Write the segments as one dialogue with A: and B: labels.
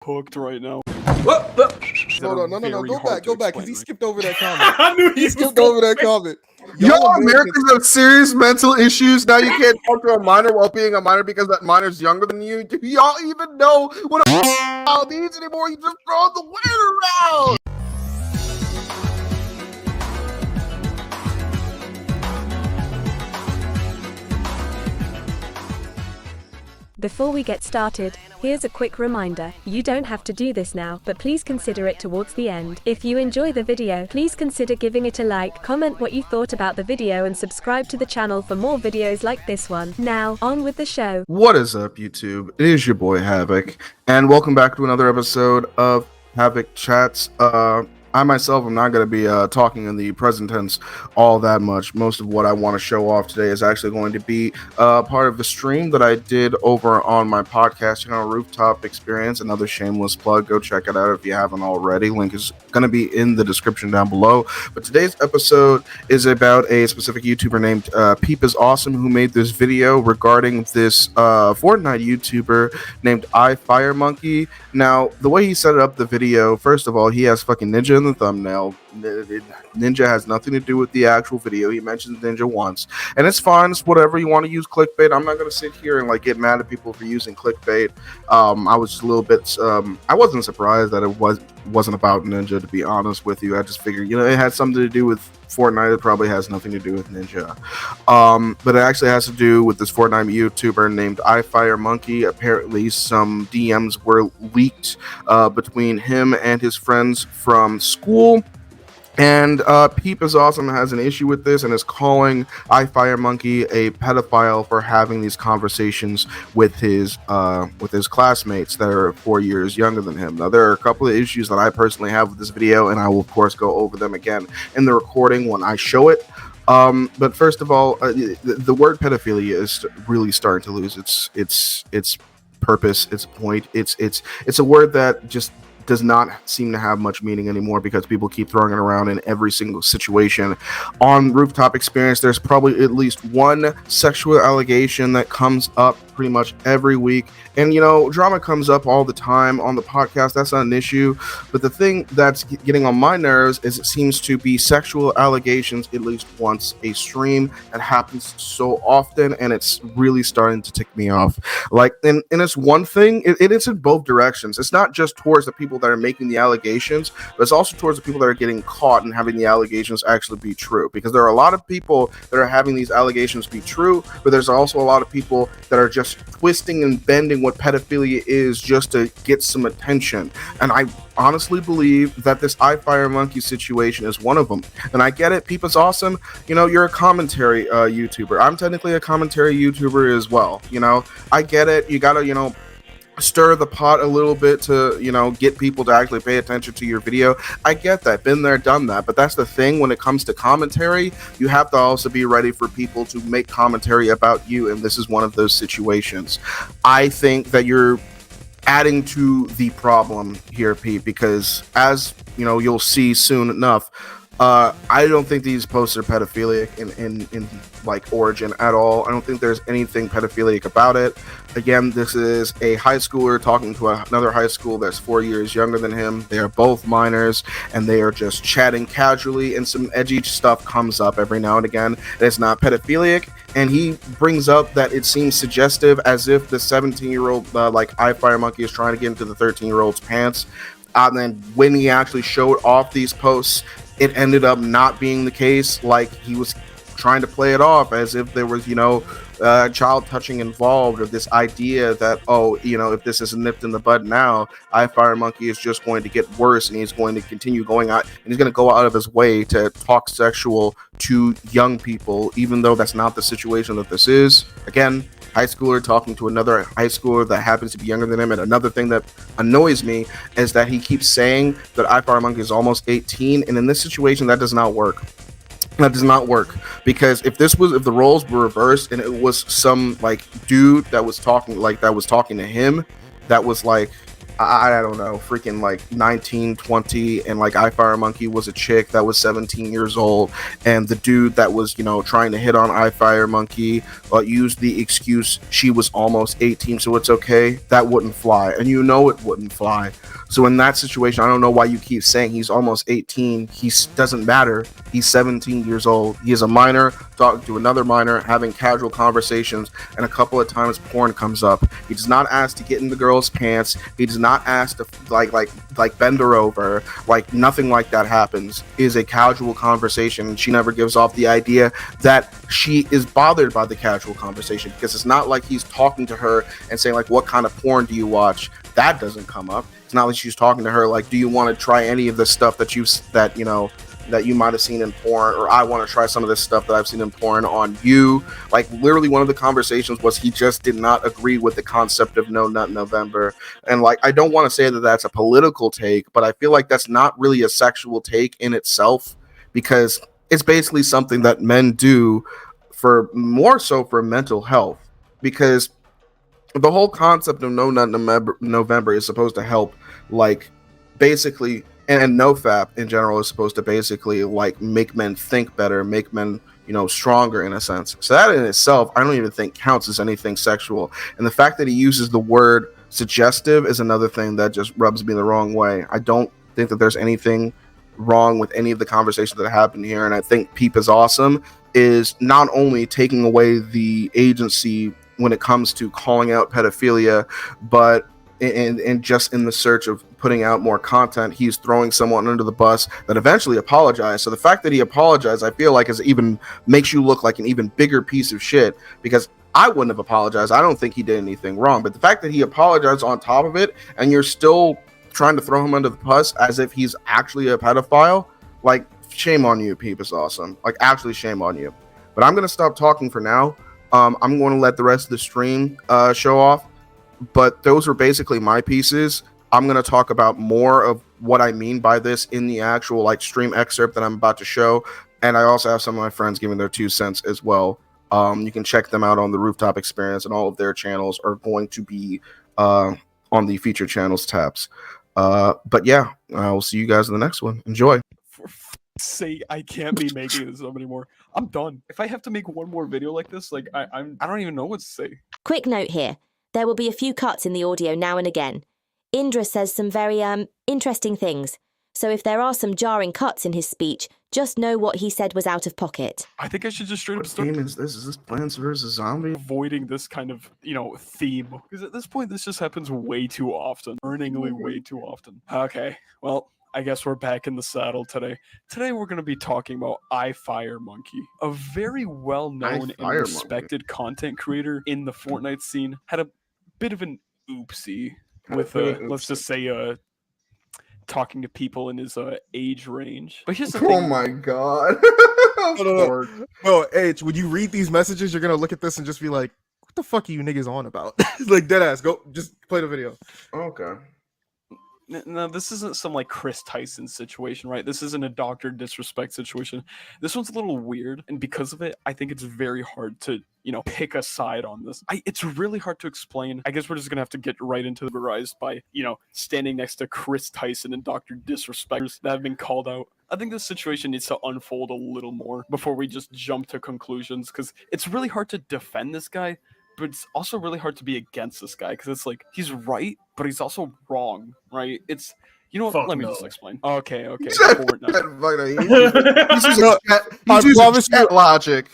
A: Cooked right now.
B: What?
C: Hold on, no,
A: Very
C: go
A: hard to
C: back, because he
A: explain.
C: skipped over that comment.
B: I knew
C: He skipped over that comment.
D: Y'all Americans have serious mental issues. Now you can't talk to a minor while being a minor because that minor's younger than you. Do y'all even know what a means anymore? You just throw the word around.
E: Before we get started, here's a quick reminder. You don't have to do this now, but please consider it towards the end. If you enjoy the video, please consider giving it a like, comment what you thought about the video, and subscribe to the channel for more videos like this one. Now, on with the show.
D: What is up, YouTube? It is your boy Havoc, and welcome back to another episode of Havoc Chats. I myself am not going to be talking in the present tense all that much. Most of what I want to show off today is actually going to be part of the stream that I did over on my podcast channel, Rooftop Experience. Another shameless plug. Go check it out if you haven't already. Link is going to be in the description down below. But today's episode is about a specific YouTuber named PeepIsAwesome, who made this video regarding this Fortnite YouTuber named iFireMonkey. Now, the way he set up the video, first of all, he has fucking Ninja in the thumbnail. Ninja has nothing to do with the actual video. He mentions Ninja once, and it's fine. It's whatever. You want to use clickbait. I'm not going to sit here and like get mad at people for using clickbait. I was just a little bit I wasn't surprised that it wasn't about Ninja, to be honest with you. I just figured, it had something to do with Fortnite. It probably has nothing to do with Ninja, but it actually has to do with this Fortnite YouTuber named iFireMonkey. Apparently some DMs were leaked between him and his friends from school, and PeepIsAwesome has an issue with this and is calling iFireMonkey a pedophile for having these conversations with his classmates that are 4 years younger than him. Now, there are a couple of issues that I personally have with this video, and I will of course go over them again in the recording when I show it. But first of all, the word pedophilia is really starting to lose its purpose, its point. It's a word that just does not seem to have much meaning anymore because people keep throwing it around in every single situation. On Rooftop Experience, there's probably at least one sexual allegation that comes up pretty much every week, and drama comes up all the time on the podcast. That's not an issue, but the thing that's getting on my nerves is it seems to be sexual allegations at least once a stream. It happens so often, and it's really starting to tick me off. Like, and it's one thing, it's in both directions. It's not just towards the people that are making the allegations, but it's also towards the people that are getting caught and having the allegations actually be true, because there are a lot of people that are having these allegations be true, but there's also a lot of people that are just twisting and bending what pedophilia is just to get some attention. And I honestly believe that this iFireMonkey situation is one of them. And I get it, PeepIsAwesome, you're a commentary YouTuber. I'm technically a commentary YouTuber as well. I get it. You gotta, stir the pot a little bit to get people to actually pay attention to your video. I get that, been there, done that, but that's the thing. When it comes to commentary, you have to also be ready for people to make commentary about you, and this is one of those situations. I think that you're adding to the problem here, Pete, because as you'll see soon enough, I don't think these posts are pedophilic in like origin at all. I don't think there's anything pedophilic about it. Again, this is a high schooler talking to another high school that's 4 years younger than him. They are both minors, and they are just chatting casually, and some edgy stuff comes up every now and again. And it's not pedophilic, and he brings up that it seems suggestive, as if the 17-year-old like iFireMonkey is trying to get into the 13-year-old's pants. And then when he actually showed off these posts, it ended up not being the case. Like, he was trying to play it off as if there was, child touching involved, or this idea that, if this isn't nipped in the bud now, iFireMonkey is just going to get worse, and he's going to continue going out, and he's going to go out of his way to talk sexual to young people, even though that's not the situation that this is. Again, high schooler talking to another high schooler that happens to be younger than him. And another thing that annoys me is that he keeps saying that iFireMonkey is almost 18, and in this situation, that does not work. That does not work, because if the roles were reversed and it was some like dude that was talking to him, that was like I don't know, freaking like 19, 20, and like iFireMonkey was a chick that was 17 years old, and the dude that was, you know, trying to hit on iFireMonkey used the excuse she was almost 18, so it's okay. That wouldn't fly, and you know it wouldn't fly. So in that situation, I don't know why you keep saying he's almost 18. He doesn't matter. He's 17 years old. He is a minor talking to another minor, having casual conversations, and a couple of times porn comes up. He does not ask to get in the girl's pants. He does not ask to like bend her over. Like nothing like that happens. It is a casual conversation, and she never gives off the idea that she is bothered by the casual conversation, because it's not like he's talking to her and saying like, what kind of porn do you watch? That doesn't come up. It's not like she's talking to her like, do you want to try any of the stuff that you might have seen in porn, or I want to try some of this stuff that I've seen in porn on you. Like literally one of the conversations was he just did not agree with the concept of No Nut November. And like, I don't want to say that that's a political take, but I feel like that's not really a sexual take in itself, because it's basically something that men do for more so for mental health, because the whole concept of No Nut November is supposed to help, like, basically, and NoFap in general is supposed to basically like make men think better, make men, you know, stronger in a sense. So that in itself, I don't even think counts as anything sexual. And the fact that he uses the word suggestive is another thing that just rubs me the wrong way. I don't think that there's anything wrong with any of the conversations that happened here. And I think Peep is Awesome is not only taking away the agency when it comes to calling out pedophilia, but and just in the search of putting out more content, he's throwing someone under the bus that eventually apologized. So the fact that he apologized, I feel like, is even makes you look like an even bigger piece of shit, because I wouldn't have apologized. I don't think he did anything wrong, but the fact that he apologized on top of it, and you're still trying to throw him under the bus as if he's actually a pedophile, like, shame on you, Peep is Awesome. Like, actually shame on you. But I'm going to stop talking for now. I'm going to let the rest of the stream show off. But those were basically my pieces. I'm going to talk about more of what I mean by this in the actual like stream excerpt that I'm about to show. And I also have some of my friends giving their 2 cents as well. You can check them out on the Rooftop Experience, and all of their channels are going to be on the featured channels tabs. But yeah, I'll see you guys in the next one. Enjoy.
A: For f***'s sake, I can't be making this up anymore. I'm done. If I have to make one more video like this, like I don't even know what to say.
B: Quick note here. There will be a few cuts in the audio now and again. Indra says some very, interesting things. So if there are some jarring cuts in his speech, just know what he said was out of pocket.
A: I think I should just straight up
D: What
A: start
D: game is this? Is this Plants vs. Zombie?
A: avoiding this kind of, theme. Because at this point, this just happens way too often. Earningly way too often. Okay, well, I guess we're back in the saddle today. Today we're going to be talking about iFireMonkey, a very well-known and respected content creator in the Fortnite scene. Had a bit of an oopsie with, let's just say, talking to people in his age range. But here's the thing.
D: Oh my god.
C: No, H, when you read these messages, you're gonna look at this and just be like, what the fuck are you niggas on about? Like, deadass, go, just play the video.
D: Okay.
A: No, this isn't some like Chris Tyson situation, right? This isn't a Dr. Disrespect situation. This one's a little weird, and because of it, I think it's very hard to, pick a side on this. It's really hard to explain. I guess we're just gonna have to get right into the rise by, standing next to Chris Tyson and Dr. Disrespect that have been called out. I think this situation needs to unfold a little more before we just jump to conclusions, because it's really hard to defend this guy, but it's also really hard to be against this guy, because it's like, he's right, but he's also wrong, right? It's, let me just explain. Okay.
D: Fortnite.
C: I promise you,
D: logic.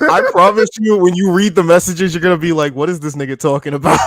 C: I promise you, when you read the messages, you're gonna be like, what is this nigga talking about?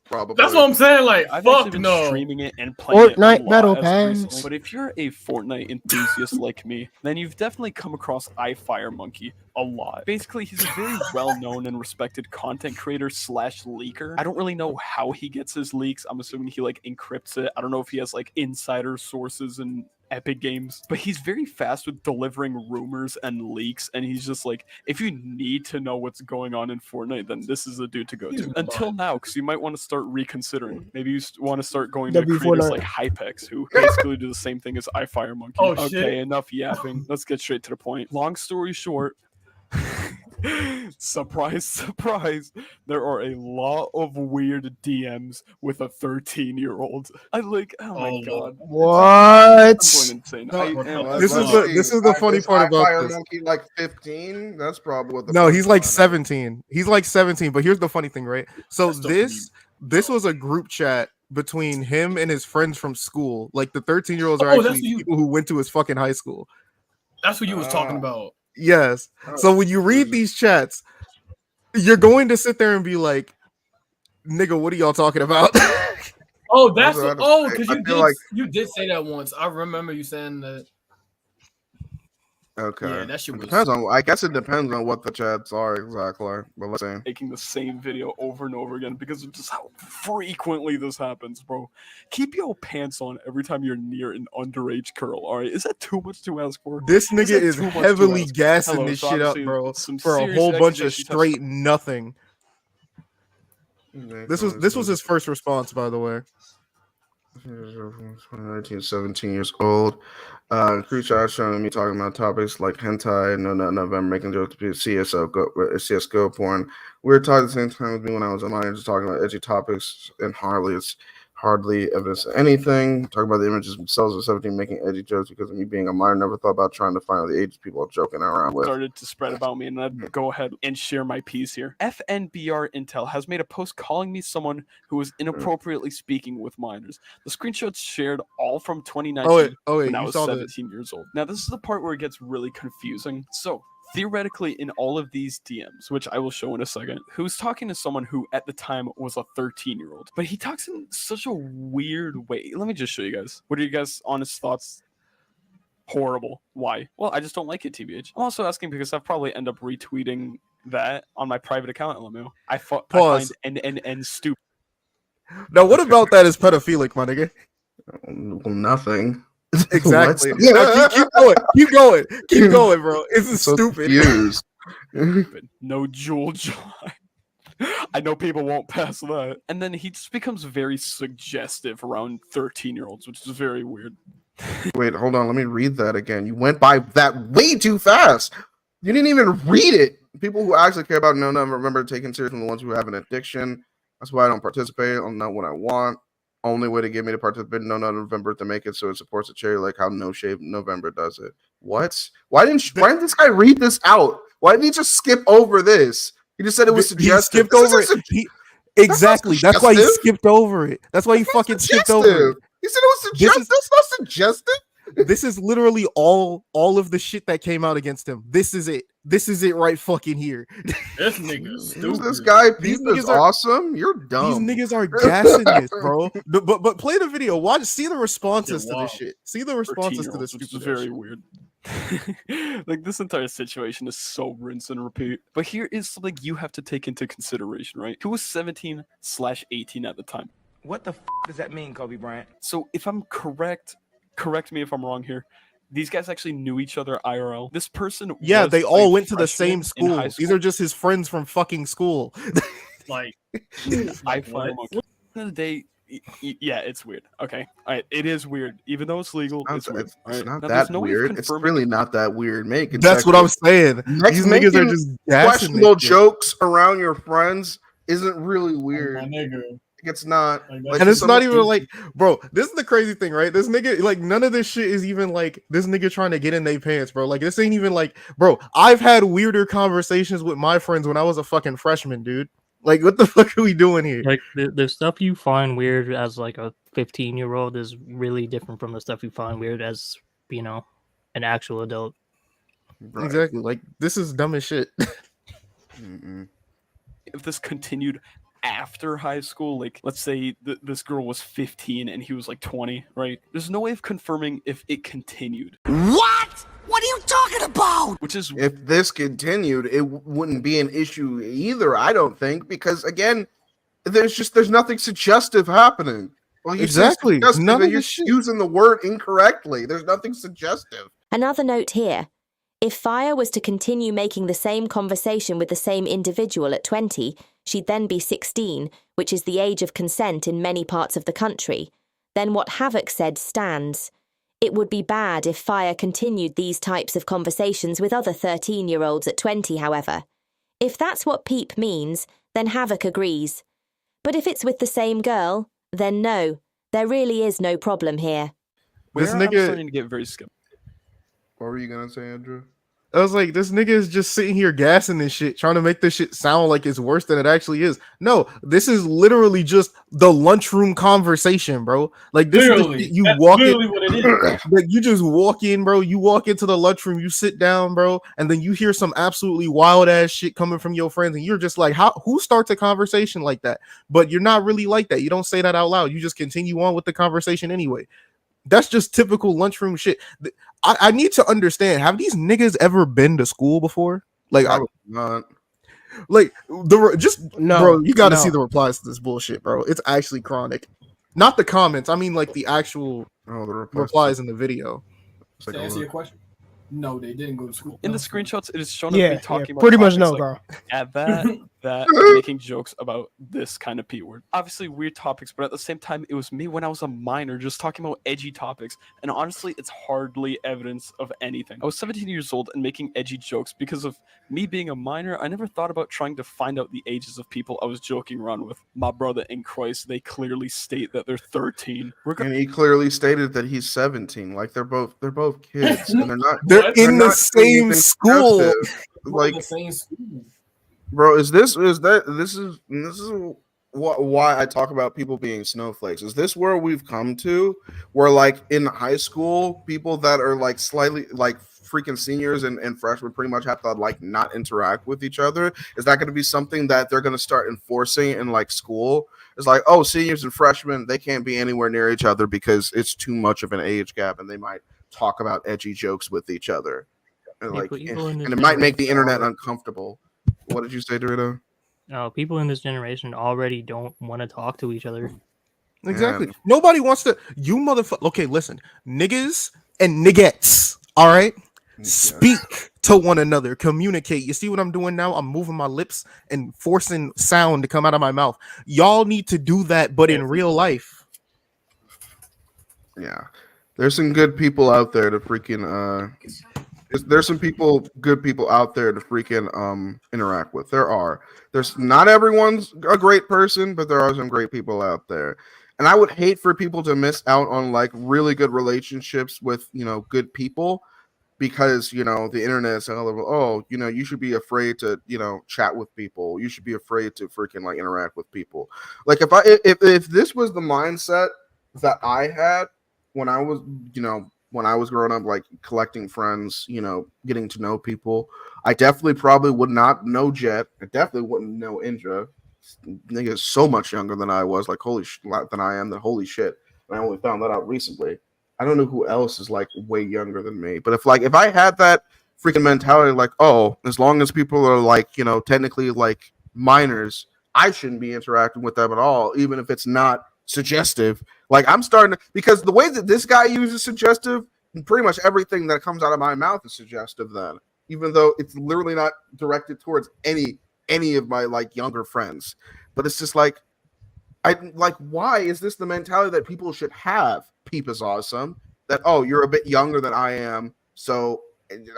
D: Probably.
F: That's what I'm saying. Like,
A: I've
F: fuck
A: actually been
F: no.
A: streaming it and playing
G: Fortnite
A: it a lot
G: Battle
A: as of
G: Pass.
A: recently. But if you're a Fortnite enthusiast like me, then you've definitely come across iFireMonkey a lot. Basically, he's a very well-known and respected content creator / leaker. I don't really know how he gets his leaks. I'm assuming he like encrypts it. I don't know if he has like insider sources and Epic Games, but he's very fast with delivering rumors and leaks, and he's just like, if you need to know what's going on in Fortnite, then this is the dude to go to. Until now, because you might want to start reconsidering. Maybe you want to start going to creators like hypex, who basically do the same thing as iFireMonkey.
F: Oh,
A: okay,
F: shit.
A: enough yapping. Let's get straight to the point. Long story short, Surprise, surprise. There are a lot of weird DMs with a 13-year-old. I like, oh my
F: Oh,
A: god.
D: What?
A: I'm going insane.
C: No,
A: I
C: this is
A: am.
C: the funny part about this.
D: iFireMonkey like 15. That's probably what the
C: No, he's like
D: punchline is.
C: 17. He's like 17. But here's the funny thing, right? So
F: That's still pretty
C: this was a group chat between him and his friends from school. Like the 13-year-olds are
F: Oh, that's
C: actually
F: what you-
C: people who went to his fucking high school.
F: That's what you was talking about.
C: Yes. So when you read these chats, you're going to sit there and be like, "Nigga, what are y'all talking about?"
F: Oh, that's
D: what I
F: what.
D: was
F: Oh,
D: saying.
F: because
D: I
F: you
D: feel
F: did.
D: like-
F: You did say that once. I remember you saying that.
D: Okay.
F: Yeah, that shit
D: It
F: was.
D: depends on. I guess it depends on what the chats are exactly. But let's see.
A: Making the same video over and over again because of just how frequently this happens, bro. Keep your pants on every time you're near an underage girl, alright? Is that too much to ask for?
C: This nigga
A: that
C: is
A: too much to
C: heavily
A: ask?
C: gassing
A: Hello,
C: this
A: so
C: shit up,
A: obviously
C: bro,
A: some
C: for a
A: serious
C: whole bunch of
A: accusations have
C: straight nothing. This was his first response, by the way.
D: 19, 17 years old. Creature showing me talking about topics like hentai, no, not November, making jokes to CSGO porn. We were talking at the same time with me when I was a minor, just talking about edgy topics, and it's hardly evidence of anything. Talking about the images themselves of 17 making edgy jokes because of me being a minor. Never thought about trying to find out the ages people are joking around with.
A: started to spread about me, and I'd go ahead and share my piece here. FNBR Intel has made a post calling me someone who was inappropriately speaking with minors. The screenshots shared all from 2019
C: Oh wait,
A: when I
C: you
A: was
C: saw
A: 17 years old. Now, this is the part where it gets really confusing. So, theoretically, in all of these DMs, which I will show in a second, who's talking to someone who at the time was a 13-year-old, but he talks in such a weird way. Let me just show you guys. What are you guys' honest thoughts? Horrible. Why? Well, I just don't like it, TBH. I'm also asking because I'll probably end up retweeting that on my private account, LMU. I
C: Pause.
A: find NNN stupid.
C: Now, what about that is pedophilic, my nigga?
D: Well, nothing.
C: Exactly.
D: What?
C: No, keep going, bro. This is
D: So
C: stupid.
D: confused.
A: Stupid. No jewel joy. I know people won't pass that. And then he just becomes very suggestive around 13-year-olds, which is very weird.
D: Wait, hold on. Let me read that again. You went by that way too fast. You didn't even read it. People who actually care about no remember taking serious from the ones who have an addiction. That's why I don't participate. I'm not what I want. Only way to get me to participate in No November to make it so it supports a charity like how No Shave November does it. What? Why didn't this guy read this out? Why didn't he just skip over this? He just said it was
C: He
D: suggestive.
C: skipped over it. Exactly. That's why he
D: suggestive.
C: skipped over it. That's why he fucking skipped over it.
D: He said it was suggestive. That's not suggestive.
C: This is literally all of the shit that came out against him. This is it. This is it right fucking here.
F: This nigga
D: Who's
F: stupid.
D: this guy?
C: These
D: Peep is
C: niggas are-
D: awesome. You're dumb.
C: These niggas are gassing this, bro. But play the video. Watch, see the responses to
F: wow.
C: this shit. See the responses to this.
A: 13-year-olds, which is
C: stupid
A: very
C: shit.
A: weird. Like, this entire situation is so rinse and repeat. But here is something you have to take into consideration, right? He was 17/18 at the time.
G: What the does that mean, Kobe Bryant?
A: So if I'm correct me if I'm wrong here. These guys actually knew each other IRL. This person,
C: Yeah,
A: was
C: they
A: a
C: all went to the
A: freshman
C: same
A: in high
C: school. These are just his friends from fucking school.
F: Like,
A: I
F: what?
A: At the end of the day, yeah, it's weird. Okay, all right, it is weird. Even though it's legal, it's weird.
D: It's
A: all right?
D: not
A: Now, there's
D: that
A: no way of
D: weird. It's
A: confirming-
D: really not that weird.
C: That's what I'm saying.
D: Next,
C: These niggas are
D: making
C: just gassing
D: questionable
C: this shit.
D: jokes around your friends isn't really
F: my
D: weird.
F: nigga.
D: It's not.
F: Like,
D: like,
C: And it's not
D: someone-
C: even like, bro, this is the crazy thing, right? This nigga, like, none of this shit is even like this nigga trying to get in their pants, bro. Like, this ain't even like, bro, I've had weirder conversations with my friends when I was a fucking freshman, dude. Like, what the fuck are we doing here?
H: Like the stuff you find weird as like a 15-year-old is really different from the stuff you find weird as, you know, an actual adult.
D: Right.
C: Exactly. Like, this is dumb as shit.
D: Mm-mm.
A: if this continued after high school, like let's say this girl was 15 and he was like 20, right? There's no way of confirming if it continued.
G: What? What are you talking about?
A: Which is
D: If this continued, it wouldn't be an issue either. I don't think, because again, there's nothing suggestive happening. Well, you say
C: Exactly.
D: suggestive,
C: None
D: and
C: of
D: you're
C: this shit.
D: using the word incorrectly. There's nothing suggestive.
B: Another note here. If Fire was to continue making the same conversation with the same individual at 20, she'd then be 16, which is the age of consent in many parts of the country. Then what Havoc said stands. It would be bad if Fire continued these types of conversations with other 13-year-olds at 20, however. If that's what Peep means, then Havoc agrees. But if it's with the same girl, then no, there really is no problem here.
C: This
A: I'm
C: nigga-
A: starting to get very skeptical.
D: What were you gonna say, Andrew?
C: I was like, this nigga is just sitting here gassing this shit, trying to make this shit sound like it's worse than it actually is. No, this is literally just the lunchroom conversation, bro. Like this
F: Literally,
C: is you
F: that's
C: walk in,
F: literally what it is.
C: like you just walk in, bro. You walk into the lunchroom, you sit down, bro, and then you hear some absolutely wild ass shit coming from your friends, and you're just like, who starts a conversation like that? But you're not really like that. You don't say that out loud. You just continue on with the conversation anyway. That's just typical lunchroom shit. I need to understand. Have these niggas ever been to school before? Like,
D: Probably not.
C: like just
I: No,
C: bro. You got to
I: no.
C: see the replies to this bullshit, bro. It's actually chronic. Not the comments. I mean, like the actual
D: Oh, the
C: replies in the video.
D: It's like
F: To
D: a
F: answer your
D: look.
F: question, no, they didn't go to school.
A: In
F: No.
A: the screenshots, it is shown as
I: Yeah,
A: me talking about
I: pretty much
A: topics
I: no,
A: like
I: girl.
A: at that making jokes about this kind of P word. Obviously weird topics, but at the same time, it was me when I was a minor just talking about edgy topics. And honestly, it's hardly evidence of anything. I was 17 years old and making edgy jokes because of me being a minor. I never thought about trying to find out the ages of people I was joking around with. My brother in Christ, they clearly state that they're 13.
D: And he clearly stated that he's 17. Like they're both kids, and they're not.
C: They're
F: What?
C: in the
D: not doing
C: same
D: anything
C: school.
D: productive.
F: Like
D: Like,
F: the same school.
D: bro, this is why I talk about people being snowflakes. Is this where we've come to, where like in high school, people that are like slightly like freaking seniors and freshmen pretty much have to like not interact with each other? Is that going to be something that they're going to start enforcing in like school? It's like, oh, seniors and freshmen, they can't be anywhere near each other because it's too much of an age gap, and they might talk about edgy jokes with each other, and
H: Yeah,
D: like,
H: but people in this
D: and it might make the
H: generation
D: internet
H: are-
D: uncomfortable. What did you say, Dorito?
H: People in this generation already don't want to talk to each other.
C: Exactly.
D: Yeah.
C: Nobody wants to. You motherfucker. Okay, listen, niggas and niggettes. All right. Speak to one another, communicate. You see what I'm doing now? I'm moving my lips and forcing sound to come out of my mouth. Y'all need to do that, but in real life.
D: Yeah, there's some good people out there to freaking there's some good people out there to freaking interact with. There's not everyone's a great person, but there are some great people out there. And I would hate for people to miss out on like really good relationships with, good people, because the internet is all over. Oh, you should be afraid to chat with people. You should be afraid to freaking like interact with people. Like if this was the mindset that I had when I was growing up, like collecting friends, getting to know people, I definitely probably would not know Jet. I definitely wouldn't know Indra. Nigga is so much younger than I was, like holy shit. And I only found that out recently. I don't know who else is like way younger than me. But if I had that freaking mentality, like, oh, as long as people are like, technically like minors, I shouldn't be interacting with them at all, even if it's not suggestive. Like I'm starting to, because the way that this guy uses suggestive, pretty much everything that comes out of my mouth is suggestive then, even though it's literally not directed towards any of my like younger friends. But it's just like, why is this the mentality that people should have? Peep is awesome. That, oh, you're a bit younger than I am, so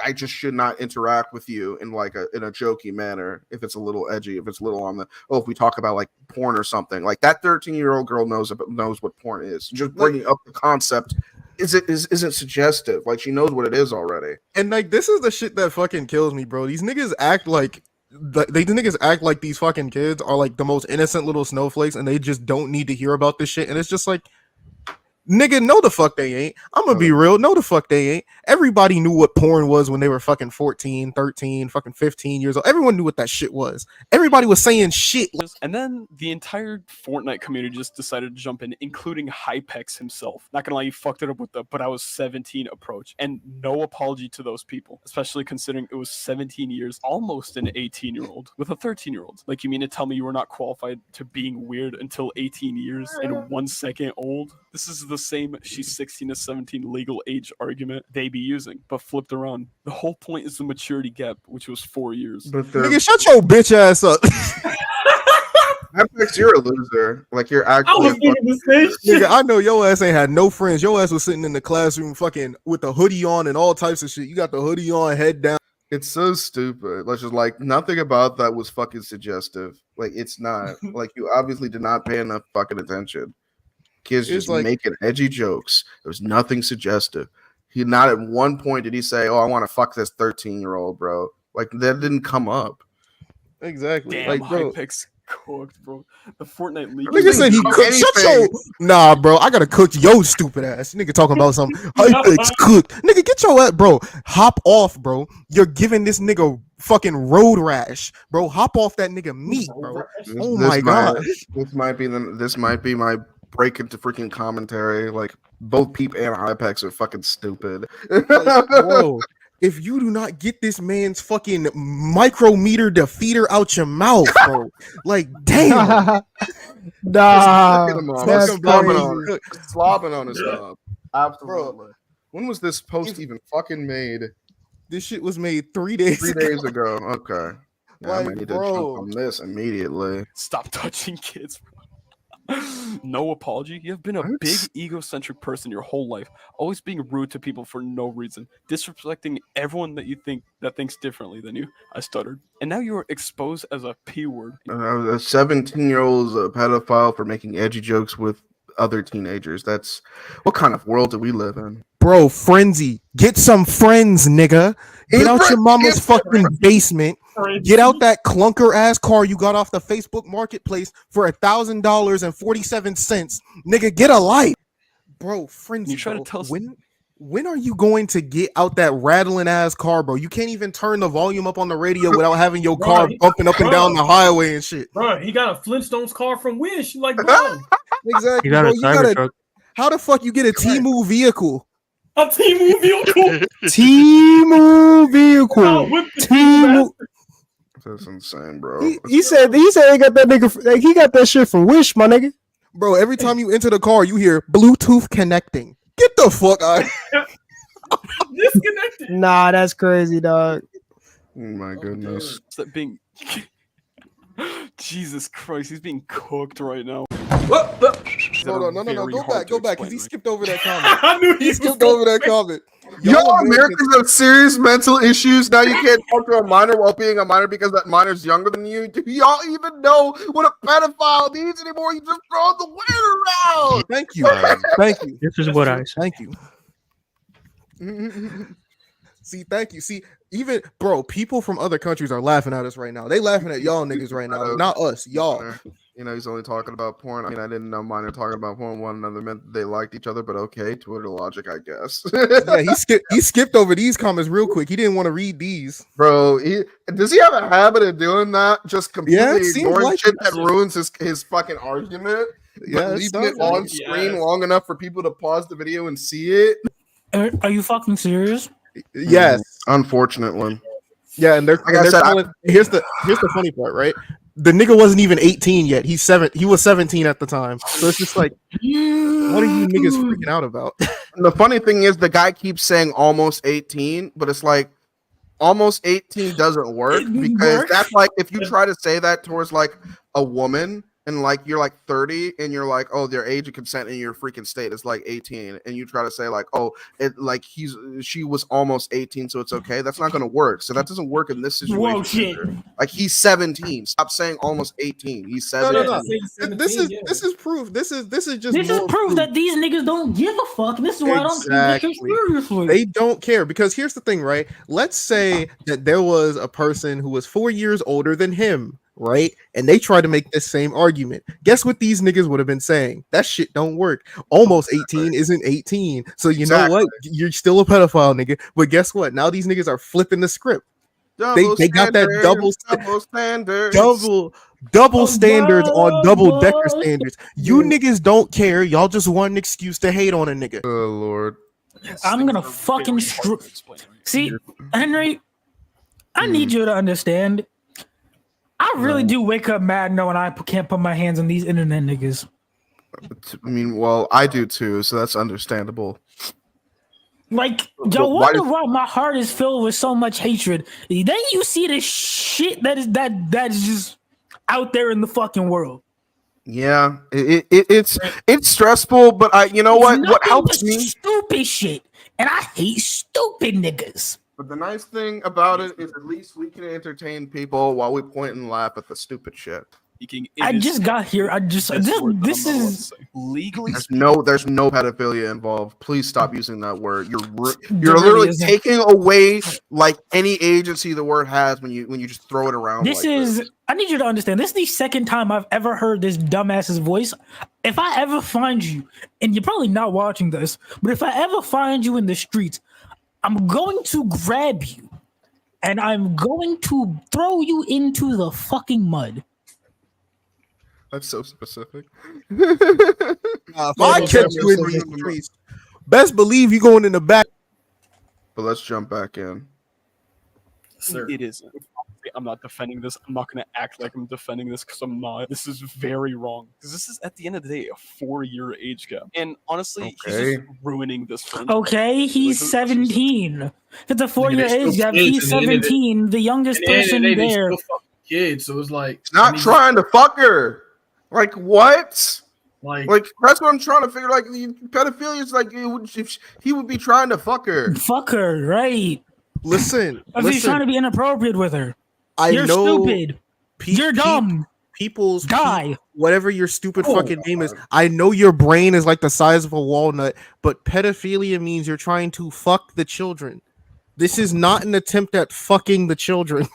D: I just should not interact with you in like in a jokey manner. If it's a little edgy, if it's a little on the, if we talk about like porn or something, like that 13-year-old girl knows what porn is. Just bringing up the concept isn't suggestive. Like she knows what it is already.
C: And like this is the shit that fucking kills me, bro. These niggas act like these fucking kids are like the most innocent little snowflakes, and they just don't need to hear about this shit. And it's just like, nigga, no the fuck they ain't. I'm gonna be real. No the fuck they ain't. Everybody knew what porn was when they were fucking 14, 13, fucking 15 years old. Everyone knew what that shit was. Everybody was saying shit.
A: And then the entire Fortnite community just decided to jump in, including Hypex himself. Not gonna lie, you fucked it up with the "but I was 17" approach. And no apology to those people, especially considering it was 17 years, almost an 18-year-old with a 13-year-old. Like, you mean to tell me you were not qualified to being weird until 18 years and 1 second old? This is the same she's 16 to 17 legal age argument they be using, but flipped around. The whole point is the maturity gap, which was 4 years.
D: But
C: Nigga, shut your bitch ass up.
D: Hypex, you're a loser. Like you're
F: I
D: actually
F: was thinking the same shit.
C: Nigga, I know your ass ain't had no friends. Your ass was sitting in the classroom fucking with the hoodie on and all types of shit. You got the hoodie on, head down.
D: It's so stupid. Like, just like nothing about that was fucking suggestive. Like, it's not. Like, you obviously did not pay enough fucking attention. Kids
C: It's
D: just
C: like-
D: making edgy jokes. There was nothing suggestive. He not at one point did he say, "Oh, I want to fuck this 13-year-old, bro." Like, that didn't come up.
C: Exactly.
A: Damn,
C: Like, bro,
A: hypex cooked, bro. The Fortnite league.
C: nigga said he
D: cook
C: cooked. Shut your
D: anything.
C: nah, bro. I gotta cook yo stupid ass. Nigga talking about some hypex cooked. Nigga, get your ass, bro. Hop off, bro. You're giving this nigga fucking road rash, bro. Hop off that nigga meat, bro. Oh my god.
D: This might be my break into freaking commentary. Like, both Peep and hypex are fucking stupid.
C: Like, bro, if you do not get this man's fucking micrometer defeater out your mouth, bro, like, damn.
I: Nah,
D: Look at him all.
I: that's
D: Just slobbing
I: crazy.
D: on it. Slobbing on his knob. Absolutely. When was this post even fucking made?
C: This shit was made 3 days
D: 3 days ago. Okay. Yeah, I
C: Like,
D: might need to
C: bro.
D: jump on this immediately.
A: Stop touching kids. No apology. You have been a
D: What?
A: big egocentric person your whole life, always being rude to people for no reason, disrespecting everyone that thinks differently than you. I stuttered, and now you are exposed as a p word.
D: A 17-year-old is a pedophile for making edgy jokes with other teenagers. That's what kind of world do we live in?
C: Bro, frenzy. Get some friends, nigga. Get out your mama's fucking basement. Get out that clunker ass car you got off the Facebook Marketplace for $1,000.47. Nigga, get a light. Bro, frenzy.
A: You try to
C: bro.
A: tell us-
C: When are you going to get out that rattling ass car, bro? You can't even turn the volume up on the radio without having your car
F: Bro,
C: bumping up and down the highway and shit.
F: Bro, he got a Flintstones car from Wish. Like, bro,
C: Exactly.
H: You got
C: bro.
H: a Cybertruck.
C: How the fuck you get a T-Move vehicle?
F: a T-Move vehicle.
I: T-Move vehicle.
F: Whip the
I: T-Move.
D: That's insane, bro.
I: He said he got that nigga. Like, he got that shit from Wish, my nigga.
C: Bro, every time you enter the car, you hear Bluetooth connecting. Get the fuck out.
F: disconnected.
I: Nah, that's crazy, dog.
D: Oh my goodness.
A: That being. Jesus Christ, he's being cooked right now.
C: Hold on, no, go back, because he skipped over that comment.
F: I knew
C: He skipped over that comment.
D: Yo, Americans have serious mental issues. Now you can't talk to a minor while being a minor because that minor's younger than you. Do y'all even know what a pedophile means anymore? You just throw the word around.
C: Thank you. Thank you.
H: This is what I said.
C: Thank you. See, thank you. See, even bro, people from other countries are laughing at us right now. They laughing at y'all niggas right now, not us, y'all.
D: You know, he's only talking about porn. I mean, I didn't know minor talking about porn one another meant that they liked each other, but okay, Twitter logic, I guess.
C: Yeah, he skipped over these comments real quick. He didn't want to read these.
D: Bro, does he have a habit of doing that? Just completely
C: Yeah, it seems
D: ignoring
C: like
D: shit
C: it.
D: that ruins his fucking argument,
C: Yeah,
D: but
C: it
D: leaving it
C: sounds like
D: on
C: it.
D: screen long enough for people to pause the video and see it.
J: Are you fucking serious?
C: Yes.
D: Unfortunately.
C: Yeah, and they're,
D: Like I said,
C: calling, here's the funny part, right? The nigga wasn't even 18 yet. He was 17 at the time. So it's just like, what are you niggas freaking out about?
D: The funny thing is the guy keeps saying almost 18, but it's like almost 18 doesn't work because that's like if you try to say that towards like a woman and like you're like 30 and you're like, oh, their age of consent in your freaking state is like 18, and you try to say like, oh, it like she was almost 18, so it's okay. That's not gonna work. So that doesn't work in this situation.
J: Whoa, shit.
D: either. Like he's 17. Stop saying almost 18. He's 17.
C: No. This is proof. This is just
J: This is
C: more
J: proof that these niggas don't give a fuck. This is why I don't take this shit
C: Exactly.
J: seriously.
C: They don't care because here's the thing, right? Let's say that there was a person who was 4 years older than him, right? And they tried to make this same argument. Guess what these niggas would have been saying? That shit don't work. Almost 18 isn't 18. So you know what? You're still a pedophile, nigga. But guess what? Now these niggas are flipping the script. They got that double
D: standard.
C: Double standards on double decker standards. You niggas don't care. Y'all just want an excuse to hate on a nigga.
D: Oh Lord.
J: I'm gonna fucking see, Henry. I need you to understand. I really do wake up mad knowing I can't put my hands on these internet niggas.
D: I mean, well, I do too, so that's understandable.
J: Like, yo, wonder why my heart is filled with so much hatred. Then you see the shit that is just out there in the fucking world.
D: Yeah, it's stressful, but you know what? What helps me?
J: Stupid shit, and I hate stupid niggas.
D: But the nice thing about it is at least we can entertain people while we point and laugh at the stupid shit.
J: I just got here. This is
A: legally.
D: There's no pedophilia involved. Please stop using that word. You're literally taking away like any agency the word has when you just throw it around.
J: This is. I need you to understand. This is the second time I've ever heard this dumbass's voice. If I ever find you, and you're probably not watching this, but if I ever find you in the streets, I'm going to grab you, and I'm going to throw you into the fucking mud.
D: That's so specific.
C: If I catch you in the streets, best believe you going in the back.
D: But let's jump back in.
F: Sir.
A: It isn't. I'm not defending this. I'm not going to act like I'm defending this because I'm not. This is very wrong. Because this is, at the end of the day, a 4-year age gap. And honestly, he's just ruining this friendship.
J: Okay, he's 17. If it's a 4-year age gap, he's 17. The youngest person there.
F: Kids, so it's like
D: not trying to fuck her. Like what? Like that's what I'm trying to figure. Like pedophilia is like he would be trying to fuck her.
J: Fuck her, right?
C: Listen,
J: if he's trying to be inappropriate with her, you're
C: know
J: stupid. You're dumb.
C: People's
J: die.
C: Whatever your stupid fucking name is. I know your brain is like the size of a walnut, but pedophilia means you're trying to fuck the children. This is not an attempt at fucking the children.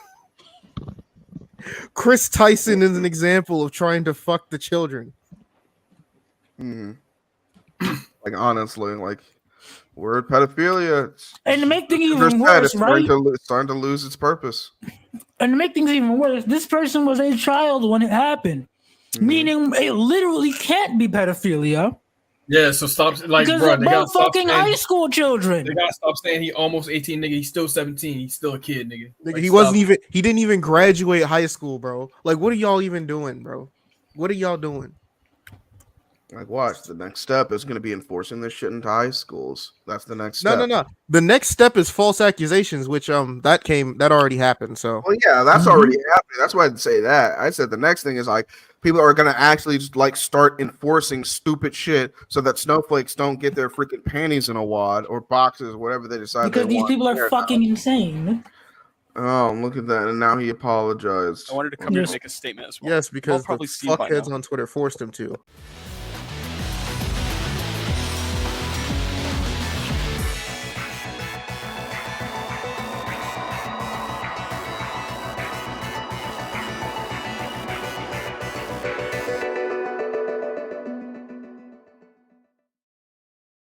C: Chris Tyson is an example of trying to fuck the children.
D: Like honestly, like word pedophilia,
J: and to make things even worse, right?
D: It's starting to lose its purpose.
J: And to make things even worse, this person was a child when it happened, meaning it literally can't be pedophilia.
F: Yeah, so stop. Like,
J: because
F: bro,
J: they got fucking high school children.
F: They gotta stop saying he almost 18, nigga. He's still 17. He's still a kid, nigga.
C: Like, he didn't even graduate high school, bro. Like, what are y'all even doing, bro? What are y'all doing?
D: Like, watch, the next step is going to be enforcing this shit into high schools. That's the next step.
C: No. The next step is false accusations, which that already happened. So,
D: well, yeah, that's already happening. That's why I'd say that. I said the next thing is like people are going to actually just like start enforcing stupid shit so that snowflakes don't get their freaking panties in a wad or boxes, whatever they decide.
J: Because these people are fucking insane.
D: Oh, look at that! And now he apologized.
A: I wanted to come here and make a statement as well.
C: Yes, because the fuckheads on Twitter forced him to.